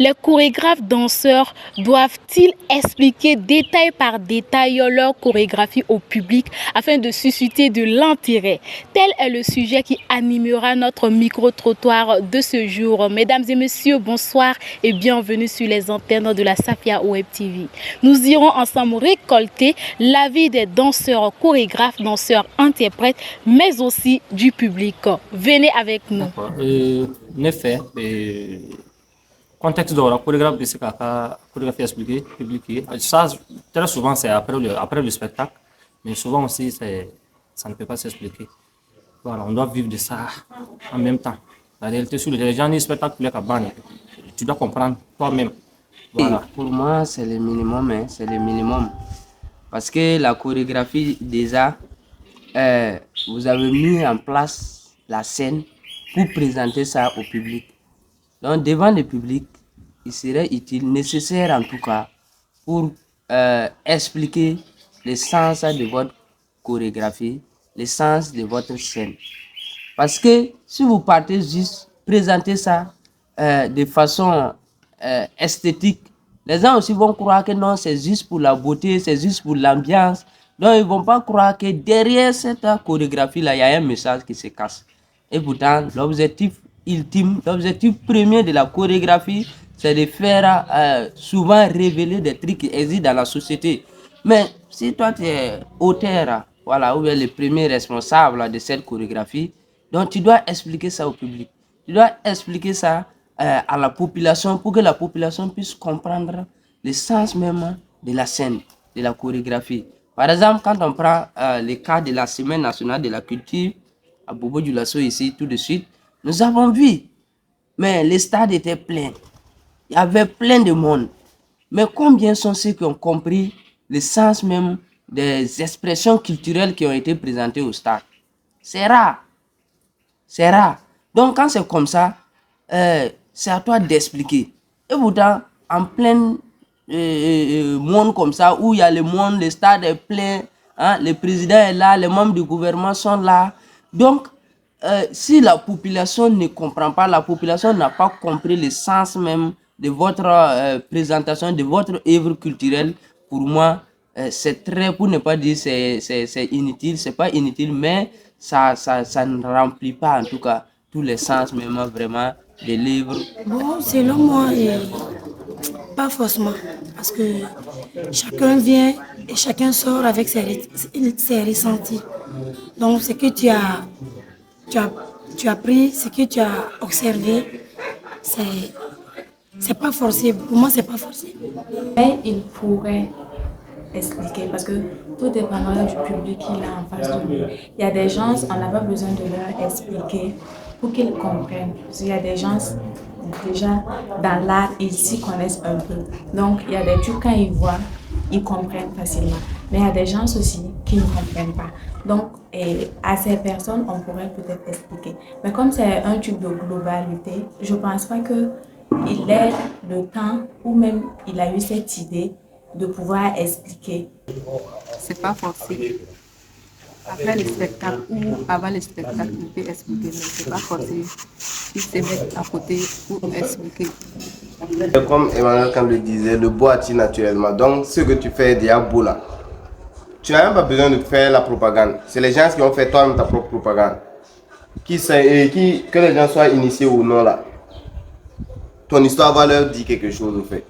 Les chorégraphes danseurs doivent-ils expliquer détail par détail leur chorégraphie au public afin de susciter de l'intérêt? Tel est le sujet qui animera notre micro-trottoir de ce jour. Mesdames et messieurs, bonsoir et bienvenue sur les antennes de la Safia Web TV. Nous irons ensemble récolter l'avis des danseurs, chorégraphes, danseurs, interprètes, mais aussi du public. Venez avec nous. En effet, contexte de la chorégraphie de ce qu'a chorégraphie expliquée, publiée. Ça, très souvent, c'est après le spectacle, mais souvent aussi, ça ne peut pas s'expliquer. Voilà, on doit vivre de ça en même temps. La réalité, sur les gens, les spectacles, tu dois comprendre toi-même. Voilà. Pour moi, c'est le minimum, hein, c'est le minimum. Parce que la chorégraphie, déjà, vous avez mis en place la scène pour présenter ça au public. Donc, devant le public, il serait utile, nécessaire en tout cas, pour expliquer le sens de votre chorégraphie, le sens de votre scène. Parce que si vous partez juste présenter ça de façon esthétique, les gens aussi vont croire que non, c'est juste pour la beauté, c'est juste pour l'ambiance. Donc, ils ne vont pas croire que derrière cette chorégraphie-là, il y a un message qui se cache. Et pourtant, l'objectif ultime, l'objectif premier de la chorégraphie, c'est de faire souvent révéler des trucs qui existent dans la société. Mais si toi, tu es auteur, voilà, ou bien le premier responsable de cette chorégraphie, donc tu dois expliquer ça au public. Tu dois expliquer ça à la population pour que la population puisse comprendre le sens même de la scène, de la chorégraphie. Par exemple, quand on prend le cas de la Semaine nationale de la culture, à Bobo Dioulasso ici, tout de suite, nous avons vu, mais les stades étaient pleins. Il y avait plein de monde. Mais combien sont ceux qui ont compris le sens même des expressions culturelles qui ont été présentées au stade? C'est rare. C'est rare. Donc, quand c'est comme ça, c'est à toi d'expliquer. Et pourtant, en plein monde comme ça, où il y a le monde, le stade est plein, hein, le président est là, les membres du gouvernement sont là. Donc, si la population ne comprend pas, la population n'a pas compris le sens même de votre présentation, de votre œuvre culturelle, pour moi, c'est très, pour ne pas dire c'est inutile, c'est pas inutile, mais ça ne remplit pas en tout cas tous les sens même vraiment de l'œuvre. Bon, selon moi, pas forcément, parce que chacun vient et chacun sort avec ses ressentis. Donc, ce que tu as pris, ce que tu as observé, c'est pas forcé. Pour moi, c'est pas forcé. Mais il pourrait expliquer parce que tout dépendra du public qu'il a en face de lui. Il y a des gens, on n'a pas besoin de leur expliquer pour qu'ils comprennent. Parce qu'il y a des gens, déjà, dans l'art, ils s'y connaissent un peu. Donc, il y a des trucs, quand ils voient, ils comprennent facilement. Mais il y a des gens aussi qui ne comprennent pas. Donc, à ces personnes, on pourrait peut-être expliquer. Mais comme c'est un truc de globalité, je ne pense pas qu'il ait le temps ou même il a eu cette idée de pouvoir expliquer. C'est pas forcé. Après le spectacle ou avant le spectacle, il peut expliquer, mais c'est pas forcé. Il se met à côté pour expliquer. Comme Emmanuel Kant le disait, le beau attire naturellement. Donc, ce que tu fais est déjà beau là. Tu n'as même pas besoin de faire la propagande. C'est les gens qui ont fait toi-même ta propre propagande. Que les gens soient initiés ou non là. Ton histoire va leur dire quelque chose au fait.